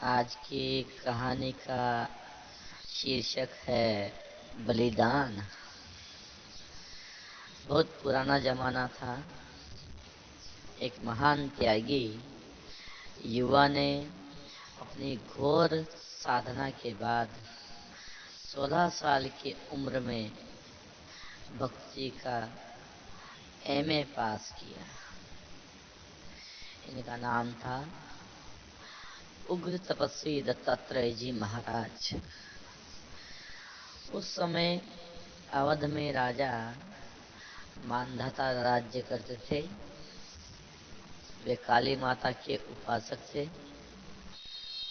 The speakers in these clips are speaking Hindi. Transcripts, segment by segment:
आज की कहानी का शीर्षक है बलिदान। बहुत पुराना जमाना था। एक महान त्यागी युवा ने अपनी घोर साधना के बाद 16 साल की उम्र में भक्ति का एमए पास किया। इनका नाम था उग्र तपस्वी दत्तात्रेय जी महाराज। उस समय अवध में राजा मानधाता राज्य करते थे। वे काली माता के उपासक थे।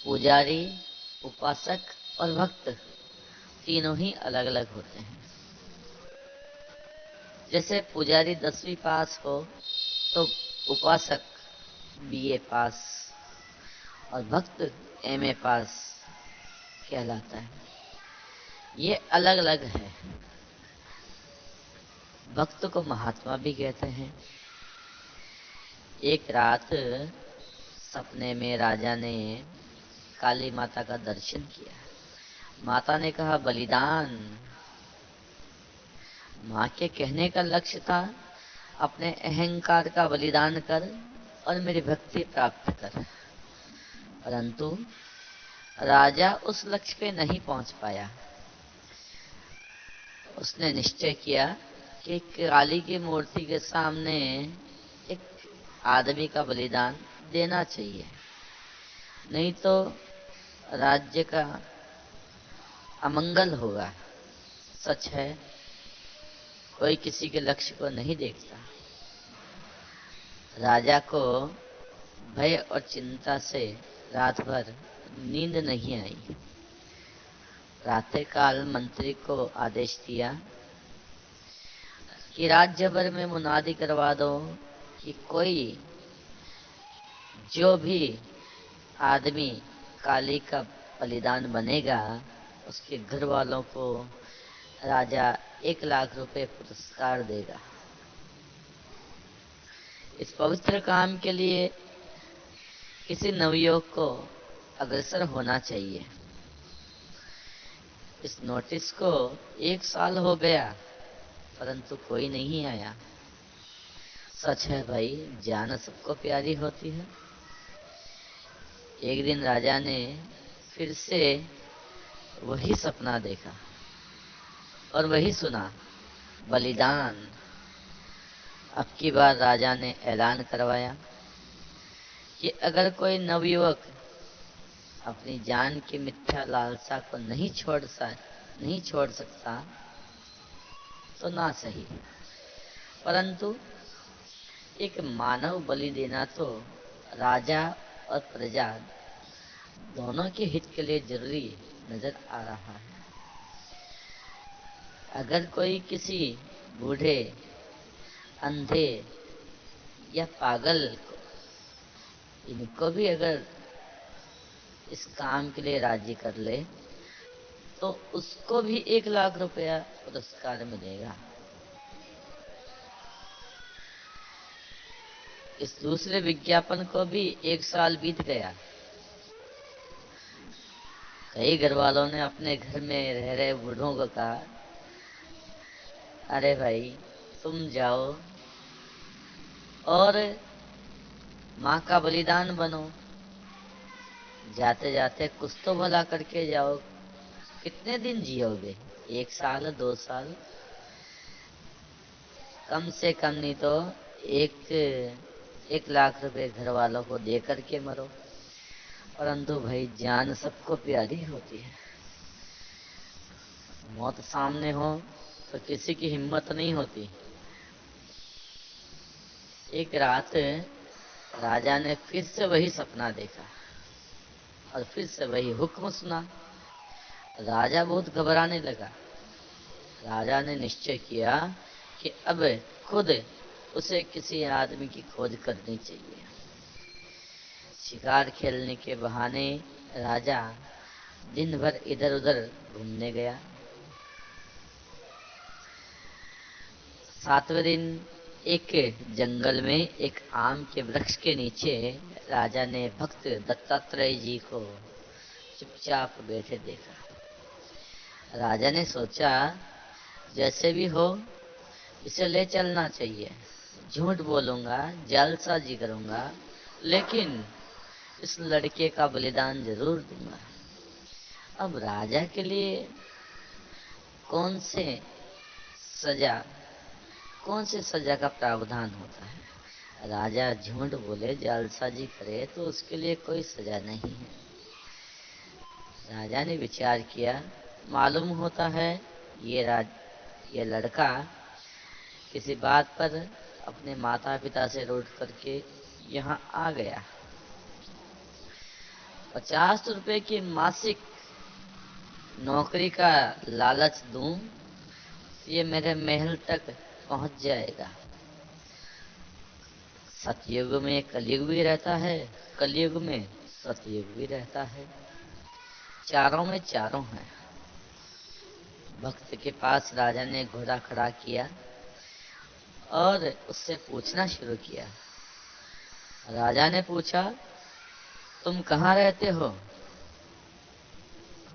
पुजारी, उपासक और भक्त तीनों ही अलग अलग होते हैं। जैसे पुजारी 10वीं पास हो तो उपासक बीए पास और भक्त एमए पास कहलाता है। ये अलग अलग है। भक्त को महात्मा भी कहते हैं। एक रात सपने में राजा ने काली माता का दर्शन किया। माता ने कहा, बलिदान। माँ के कहने का लक्ष्य था, अपने अहंकार का बलिदान कर और मेरी भक्ति प्राप्त कर। परंतु राजा उस लक्ष्य पे नहीं पहुंच पाया। उसने निश्चय किया कि काली की मूर्ति के सामने एक आदमी का बलिदान देना चाहिए, नहीं तो राज्य का अमंगल होगा। सच है, कोई किसी के लक्ष्य को नहीं देखता। राजा को भय और चिंता से रात भर नींद नहीं आई। प्रातःकाल मंत्री को आदेश दिया कि राज्य भर में मुनादी करवा दो कि कोई जो भी आदमी काली का बलिदान बनेगा उसके घर वालों को राजा 1 लाख रुपए पुरस्कार देगा। इस पवित्र काम के लिए किसी नवयुवक को अग्रसर होना चाहिए। इस नोटिस को 1 साल हो गया, परंतु कोई नहीं आया। सच है भाई, जान सबको प्यारी होती है। एक दिन राजा ने फिर से वही सपना देखा और वही सुना, बलिदान। अब की बार राजा ने ऐलान करवाया कि अगर कोई नवयुवक अपनी जान की मिथ्या लालसा को नहीं छोड़ सकता तो ना सही, परंतु एक मानव बलि देना तो राजा और प्रजा दोनों के हित के लिए जरूरी नजर आ रहा है। अगर कोई किसी बूढ़े, अंधे या पागल को, इनको भी अगर इस काम के लिए राजी कर ले तो उसको भी 1 लाख रुपया पुरस्कार मिलेगा। इस दूसरे विज्ञापन को भी 1 साल बीत गया। कई घर वालों ने अपने घर में रह रहे बूढ़ों को कहा, अरे भाई तुम जाओ और माँ का बलिदान बनो। जाते जाते कुछ तो भला करके जाओ। कितने दिन जियोगे? 1 साल, 2 साल, कम से कम नहीं तो 1 लाख रुपए घर वालों को दे करके मरो। परंतु भाई जान सबको प्यारी होती है। मौत सामने हो तो किसी की हिम्मत नहीं होती। एक रात राजा ने फिर से वही सपना देखा और फिर से वही हुक्म सुना। राजा बहुत घबराने लगा। राजा ने निश्चय किया कि अब खुद उसे किसी आदमी की खोज करनी चाहिए। शिकार खेलने के बहाने राजा दिन भर इधर उधर घूमने गया। 7वें दिन एक जंगल में एक आम के वृक्ष के नीचे राजा ने भक्त दत्तात्रेय जी को चुपचाप बैठे देखा। राजा ने सोचा जैसे भी हो इसे ले चलना चाहिए। झूठ बोलूंगा, जालसाजी करूंगा, लेकिन इस लड़के का बलिदान जरूर दूंगा। अब राजा के लिए कौन से सजा कौन से सजा का प्रावधान होता है? राजा झूठ बोले, जालसाजी करे तो उसके लिए कोई सजा नहीं है। राजा ने विचार किया, मालूम होता है ये लड़का किसी बात पर अपने माता पिता से रूठ करके यहाँ आ गया। 50 रुपए की मासिक नौकरी का लालच दूं, ये मेरे महल तक पहुंच जाएगा। सतयुग में कलयुग भी रहता है, कलयुग में सतयुग भी रहता है, चारों में चारों हैं। भक्त के पास राजा ने घोड़ा खड़ा किया और उससे पूछना शुरू किया। राजा ने पूछा, तुम कहाँ रहते हो?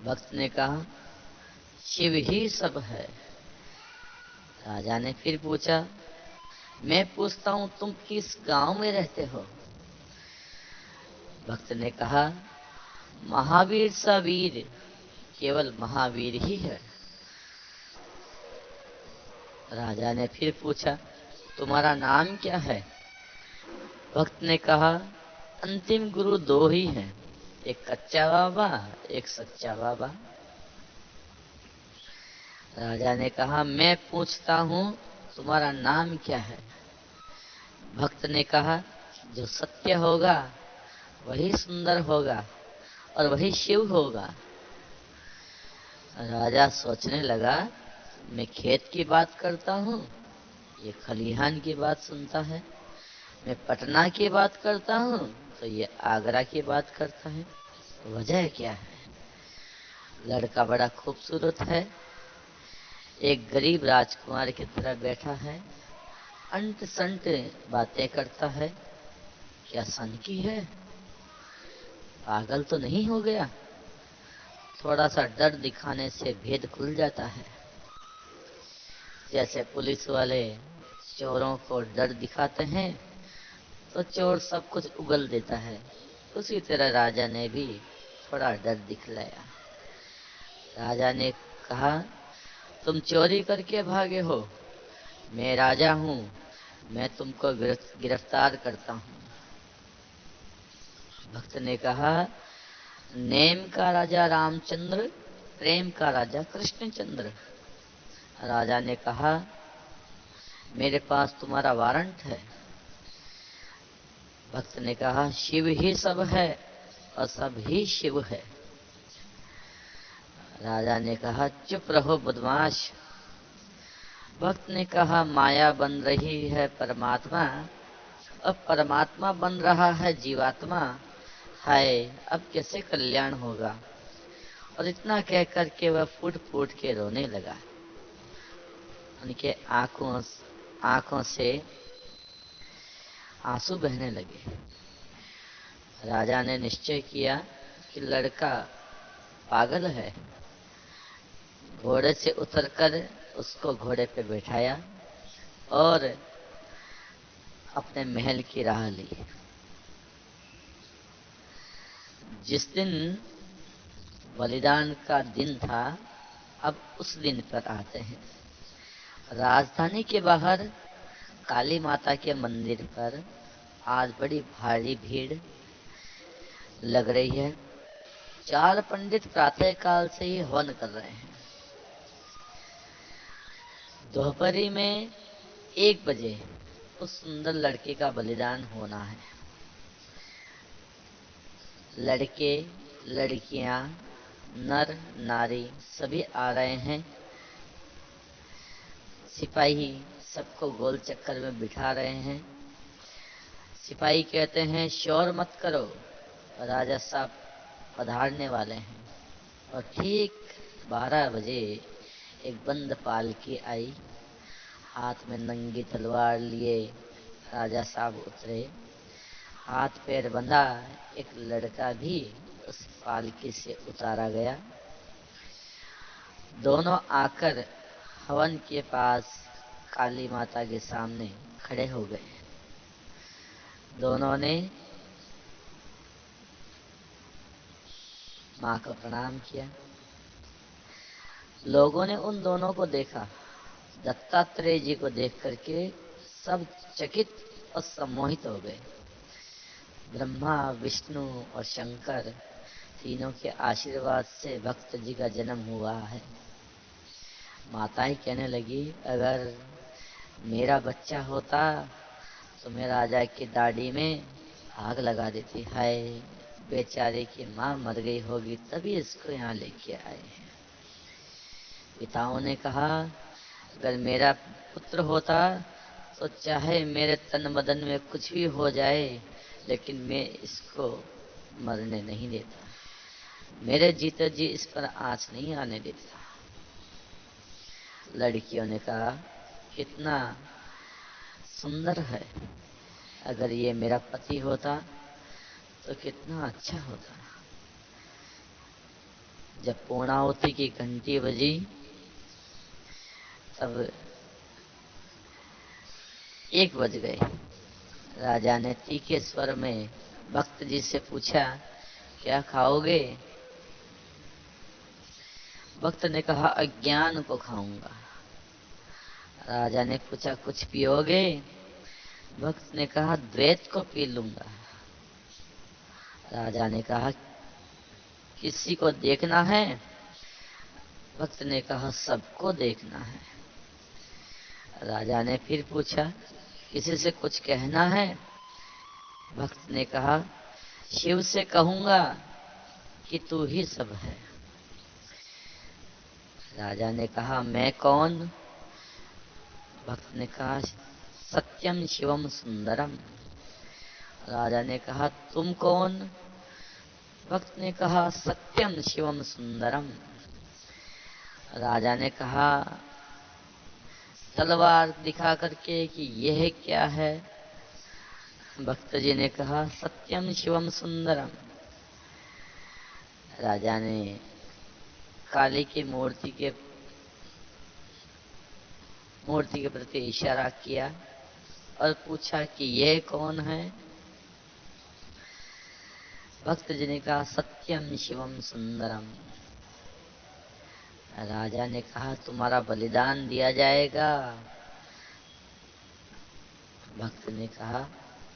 भक्त ने कहा, शिव ही सब है। राजा ने फिर पूछा, मैं पूछता हूं तुम किस गांव में रहते हो? भक्त ने कहा, महावीर सा वीर केवल महावीर ही है। राजा ने फिर पूछा, तुम्हारा नाम क्या है? भक्त ने कहा, अंतिम गुरु दो ही हैं, एक कच्चा बाबा, एक सच्चा बाबा। राजा ने कहा, मैं पूछता हूं तुम्हारा नाम क्या है? भक्त ने कहा, जो सत्य होगा वही सुंदर होगा और वही शिव होगा। राजा सोचने लगा, मैं खेत की बात करता हूँ, ये खलिहान की बात सुनता है। मैं पटना की बात करता हूँ तो ये आगरा की बात करता है। वजह क्या है? लड़का बड़ा खूबसूरत है, एक गरीब राजकुमार की तरह बैठा है, अंट संट बातें करता है। क्या सन की है? पागल तो नहीं हो गया? थोड़ा सा डर दिखाने से भेद खुल जाता है। जैसे पुलिस वाले चोरों को डर दिखाते हैं तो चोर सब कुछ उगल देता है, उसी तरह राजा ने भी थोड़ा डर दिखलाया। राजा ने कहा, तुम चोरी करके भागे हो, मैं राजा हूं, मैं तुमको गिरफ्तार करता हूं। भक्त ने कहा, नेम का राजा रामचंद्र, प्रेम का राजा कृष्णचंद्र। राजा ने कहा, मेरे पास तुम्हारा वारंट है। भक्त ने कहा, शिव ही सब है और सब ही शिव है। राजा ने कहा, चुप रहो बदमाश। भक्त ने कहा, माया बन रही है परमात्मा, अब परमात्मा बन रहा है जीवात्मा, हाय अब कैसे कल्याण होगा। और इतना कह करके वह फूट फूट के रोने लगा। उनके आंखों से आंसू बहने लगे। राजा ने निश्चय किया कि लड़का पागल है। घोड़े से उतरकर उसको घोड़े पे बैठाया और अपने महल की राह ली। जिस दिन बलिदान का दिन था, अब उस दिन पर आते हैं। राजधानी के बाहर काली माता के मंदिर पर आज बड़ी भारी भीड़ लग रही है। 4 पंडित प्रातः काल से ही हवन कर रहे हैं। दोपहरी में 1 बजे उस सुंदर लड़के का बलिदान होना है। लड़के, लड़कियां, नर, नारी सभी आ रहे हैं। सिपाही सबको गोल चक्कर में बिठा रहे हैं। सिपाही कहते हैं, शोर मत करो, राजा साहब पधारने वाले हैं। और ठीक 12 बजे एक बंद पालकी आई, हाथ में नंगी तलवार लिए राजा साहब उतरे। हाथ पैर बंधा एक लड़का भी उस पालकी से उतारा गया। दोनों आकर हवन के पास काली माता के सामने खड़े हो गए। दोनों ने मां को प्रणाम किया। लोगों ने उन दोनों को देखा। दत्तात्रेय जी को देख करके सब चकित और सम्मोहित हो गए। ब्रह्मा, विष्णु और शंकर तीनों के आशीर्वाद से भक्त जी का जन्म हुआ है। माताएं कहने लगी, अगर मेरा बच्चा होता तो मैं राजा की दाढ़ी में आग लगा देती। हाय, बेचारे की माँ मर गई होगी तभी इसको यहाँ लेके आए हैं। पिताओं ने कहा, अगर मेरा पुत्र होता तो चाहे मेरे तन बदन में कुछ भी हो जाए, लेकिन मैं इसको मरने नहीं देता। मेरे जीते जी इस पर आँच नहीं आने देता। लड़कियों ने कहा, कितना सुंदर है, अगर ये मेरा पति होता तो कितना अच्छा होता। जब पूर्णाहुति की घंटी बजी तब 1 बज गए। राजा ने तीखे स्वर में भक्त जी से पूछा, क्या खाओगे? भक्त ने कहा, अज्ञान को खाऊंगा। राजा ने पूछा, कुछ पियोगे? भक्त ने कहा, द्वैत को पी लूंगा। राजा ने कहा, किसी को देखना है? भक्त ने कहा, सबको देखना है। राजा ने फिर पूछा, किसी से कुछ कहना है? भक्त ने कहा, शिव से कहूंगा कि तू ही सब है। राजा ने कहा, मैं कौन? भक्त ने कहा, सत्यम शिवम सुंदरम। राजा ने कहा, तुम कौन? भक्त ने कहा, सत्यम शिवम सुंदरम। राजा ने कहा तलवार दिखा करके कि यह क्या है? भक्त जी ने कहा, सत्यम शिवम सुंदरम। राजा ने काली की मूर्ति के प्रति इशारा किया और पूछा कि यह कौन है? भक्त जी ने कहा, सत्यम शिवम सुंदरम। राजा ने कहा, तुम्हारा बलिदान दिया जाएगा? भक्त ने कहा,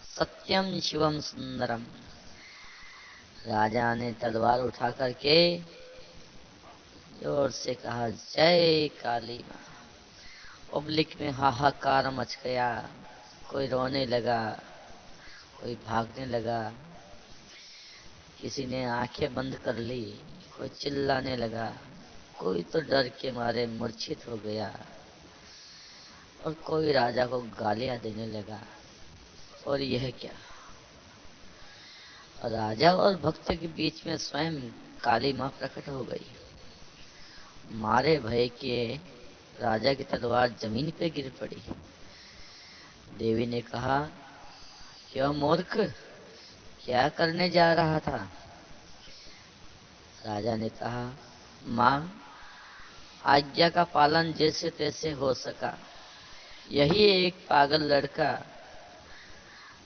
सत्यम शिवम सुंदरम। राजा ने तलवार उठा करके जोर से कहा, जय काली माँ। पब्लिक में हाहाकार मच गया। कोई रोने लगा, कोई भागने लगा, किसी ने आंखें बंद कर ली, कोई चिल्लाने लगा, कोई तो डर के मारे मूर्छित हो गया और कोई राजा को गालियां देने लगा। और यह क्या? राजा और भक्त के बीच में स्वयं काली मां प्रकट हो गई। मारे भय के राजा की तलवार जमीन पे गिर पड़ी। देवी ने कहा, क्यों मूर्ख, क्या करने जा रहा था? राजा ने कहा, मां, आज्ञा का पालन जैसे तैसे हो सका। यही एक पागल लड़का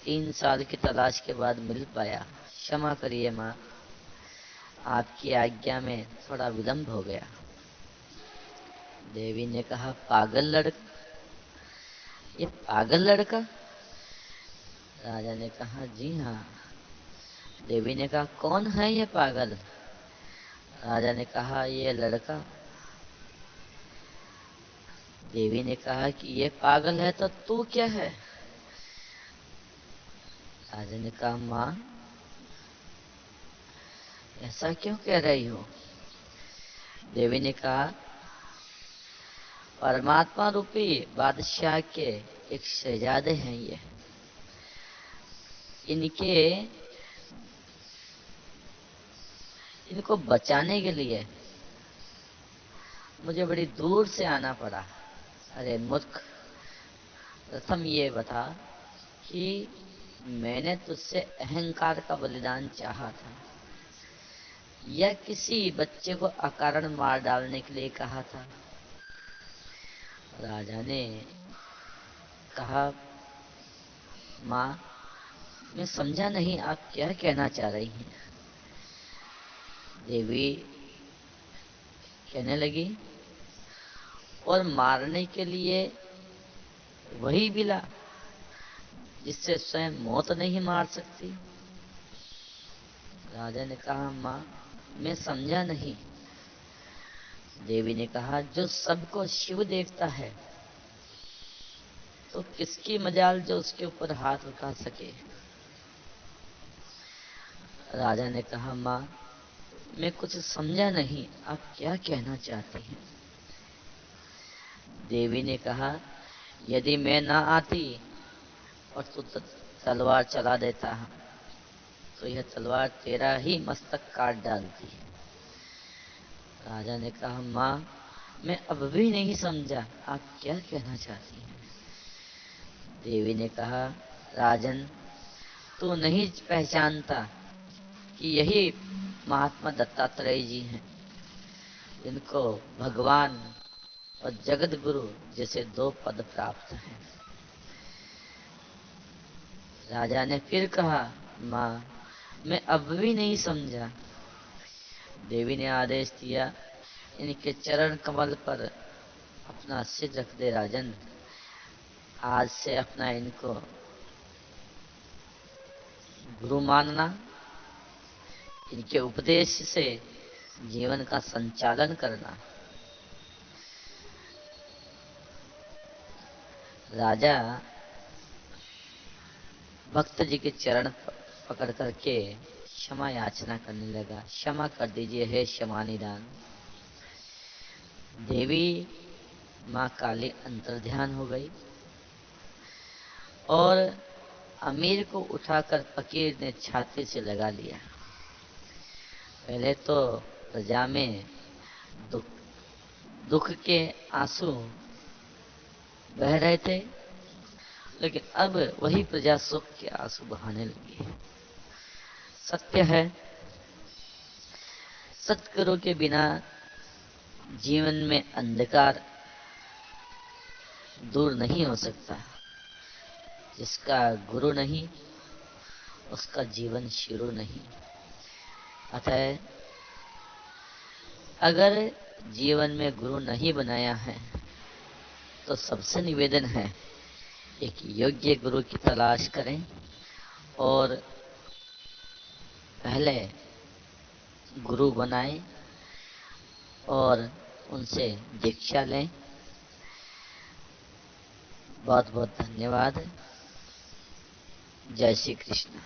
3 साल की तलाश के बाद मिल पाया। क्षमा करिए मां, आपकी आज्ञा में थोड़ा विलंब हो गया। देवी ने कहा, पागल लड़का? ये पागल लड़का? राजा ने कहा, जी हाँ। देवी ने कहा, कौन है ये पागल? राजा ने कहा, ये लड़का। देवी ने कहा कि ये पागल है तो तू क्या है? राजा ने कहा, मां, ऐसा क्यों कह रही हो? देवी ने कहा, परमात्मा रूपी बादशाह के एक शहजादे हैं ये। इनको बचाने के लिए मुझे बड़ी दूर से आना पड़ा। अरे मूर्ख, प्रथम ये बता कि मैंने तुझसे अहंकार का बलिदान चाहा था, या किसी बच्चे को अकारण मार डालने के लिए कहा था? राजा ने कहा, माँ, मैं समझा नहीं, आप क्या कहना चाह रही हैं? देवी कहने लगी, और मारने के लिए वही बिला जिससे स्वयं मौत नहीं मार सकती? राजा ने कहा, माँ, मैं समझा नहीं। देवी ने कहा, जो सबको शिव देखता है, तो किसकी मजाल जो उसके ऊपर हाथ उठा सके? राजा ने कहा, माँ, मैं कुछ समझा नहीं, आप क्या कहना चाहती हैं? देवी ने कहा, यदि मैं ना आती और तू तलवार चला देता तो यह तलवार तेरा ही मस्तक काट डालती। राजा ने कहा, माँ, मैं अब भी नहीं समझा, आप क्या कहना चाहती हैं? देवी ने कहा, राजन, तू नहीं पहचानता कि यही महात्मा दत्तात्रेय जी हैं, जिनको भगवान और जगत गुरु जैसे दो पद प्राप्त हैं। राजा ने फिर कहा, माँ, मैं अब भी नहीं समझा। देवी ने आदेश दिया, इनके चरण कमल पर अपना सिर रख दे राजन। आज से अपना इनको गुरु मानना, इनके उपदेश से जीवन का संचालन करना। राजा भक्त जी के चरण पकड़ करके क्षमा याचना करने लगा, क्षमा कर दीजिए हे क्षमानिदान। देवी माँ काली अंतर्ध्यान हो गई और अमीर को उठाकर फकीर ने छाती से लगा लिया। पहले तो प्रजा में दुख के आंसू बह रहे थे, लेकिन अब वही प्रजा सुख के आंसू बहाने लगी। सत्य है, सतगुरु के बिना जीवन में अंधकार दूर नहीं हो सकता। जिसका गुरु नहीं, उसका जीवन शुरू नहीं। अतः अगर जीवन में गुरु नहीं बनाया है, तो सबसे निवेदन है, एक योग्य गुरु की तलाश करें और पहले गुरु बनाएं और उनसे दीक्षा लें। बहुत बहुत धन्यवाद। जय श्री कृष्ण।